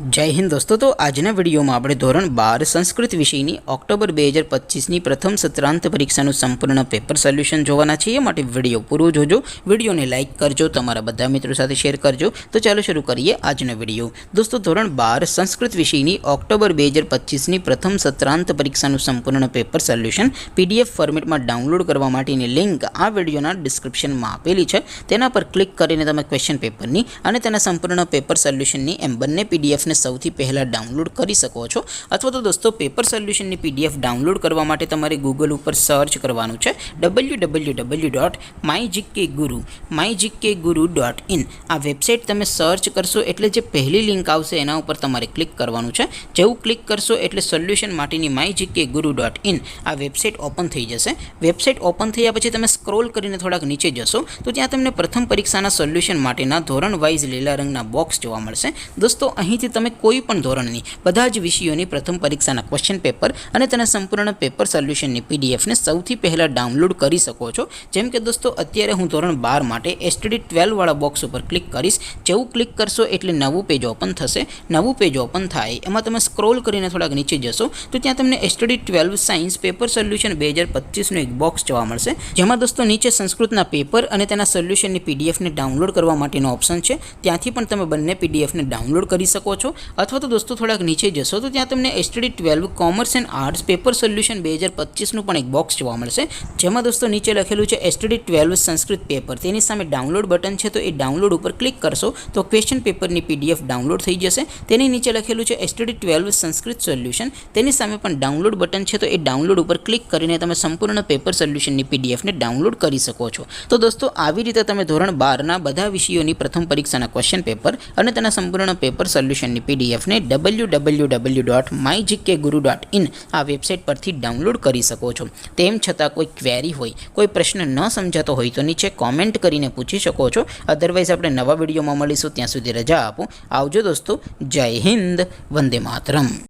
जय हिंद दोस्तों। तो आजना विडियो में આપણે ધોરણ 12 સંસ્કૃત વિષયની ઓક્ટોબર 2025ની પ્રથમ સત્રાંત પરીક્ષાનું સંપૂર્ણ પેપર સોલ્યુશન જોવાના છીએ। માટે વિડિયો પૂરો જોજો, વિડિયોને લાઈક કરજો, તમારા બધા મિત્રો સાથે શેર કરજો। તો ચાલો શરૂ કરીએ આજનો વિડિયો। દોસ્તો ધોરણ 12 સંસ્કૃત વિષયની ઓક્ટોબર 2025ની પ્રથમ સત્રાંત પરીક્ષાનું સંપૂર્ણ પેપર સોલ્યુશન PDF ફોર્મેટમાં ડાઉનલોડ કરવા માટેની લિંક આ વિડિયોના ડિસ્ક્રિપ્શનમાં આપેલી છે। તેના પર ક્લિક કરીને તમે ક્વેશ્ચન પેપરની અને તેના સંપૂર્ણ પેપર સોલ્યુશનની એમ બંને PDF ને સૌથી પહેલા ડાઉનલોડ કરી શકો છો। અથવા તો દોસ્તો પેપર સોલ્યુશનની PDF ડાઉનલોડ કરવા માટે તમારે ગૂગલ ઉપર સર્ચ કરવાનું છે www.mygkguru.in। આ વેબસાઇટ તમે સર્ચ કરશો એટલે જે પહેલી લિંક આવશે એના ઉપર તમારે ક્લિક કરવાનું છે। જેવું ક્લિક કરશો એટલે સોલ્યુશન માટેની mygkguru.in આ વેબસાઇટ ઓપન થઈ જશે। વેબસાઇટ ઓપન થયા પછી તમે સ્ક્રોલ કરીને થોડાક નીચે જશો તો ત્યાં તમને પ્રથમ પરીક્ષાના સોલ્યુશન માટેના ધોરણ વાઇઝ લીલા રંગના બોક્સ જોવા મળશે। દોસ્તો અહીંથી તમે કોઈ પણ ધોરણની બધા જ વિષયોની પ્રથમ પરીક્ષાના ક્વેશ્ચન પેપર અને તેના સંપૂર્ણ પેપર સોલ્યુશનની PDF ને સૌથી પહેલા ડાઉનલોડ કરી શકો છો। જેમ કે દોસ્તો અત્યારે હું ધોરણ 12 માટે STD 12 વાળા બોક્સ ઉપર ક્લિક કરીશ। જેવું ક્લિક કરશો એટલે નવું પેજ ઓપન થશે। નવું પેજ ઓપન થાય એમાં તમે સ્ક્રોલ કરીને થોડાક નીચે જશો તો ત્યાં તમને STD 12 સાયન્સ પેપર સોલ્યુશન 2025 નું એક બોક્સ જોવા મળશે। જેમાં દોસ્તો નીચે સંસ્કૃતના પેપર અને તેના સોલ્યુશનની PDF ને ડાઉનલોડ કરવા માટેનો ઓપ્શન છે। ત્યાંથી પણ તમે બંને PDF ને ડાઉનલોડ કરી શકો છો। અથવા તો દોસ્તો થોડાક નીચે જશો તો ત્યાં તમને STD 12 commerce and arts paper solution 2025 નું પણ એક બોક્સ જોવા મળશે। જેમાં દોસ્તો નીચે લખેલું છે STD 12 સંસ્કૃત પેપર, તેની સામે ડાઉનલોડ બટન છે તો એ ડાઉનલોડ ઉપર ક્લિક કરશો તો ક્વેશ્ચન પેપરની PDF ડાઉનલોડ થઈ જશે। તેની નીચે લખેલું છે STD 12 સંસ્કૃત સોલ્યુશન, તેની સામે પણ ડાઉનલોડ બટન છે તો એ ડાઉનલોડ ઉપર ક્લિક કરીને તમે સંપૂર્ણ પેપર સોલ્યુશનની PDF ને ડાઉનલોડ કરી શકો છો। તો દોસ્તો આવી રીતે તમે ધોરણ 12 ના બધા વિષયોની પ્રથમ પરીક્ષાના ક્વેશ્ચન પેપર અને તેના સંપૂર્ણ પેપર સોલ્યુશનની PDF ને www.mygkguru.in આ વેબસાઇટ પરથી ડાઉનલોડ કરી શકો છો। તેમ છતાં કોઈ ક્વેરી હોય, કોઈ પ્રશ્ન ન સમજાતો હોય તો નીચે કોમેન્ટ કરીને પૂછી શકો છો। અધરવાઇઝ આપણે નવા વિડીયોમાં મળીશું, ત્યાં સુધી રજા આપો। આવજો દોસ્તો, જય હિન્દ, વંદે માતરમ।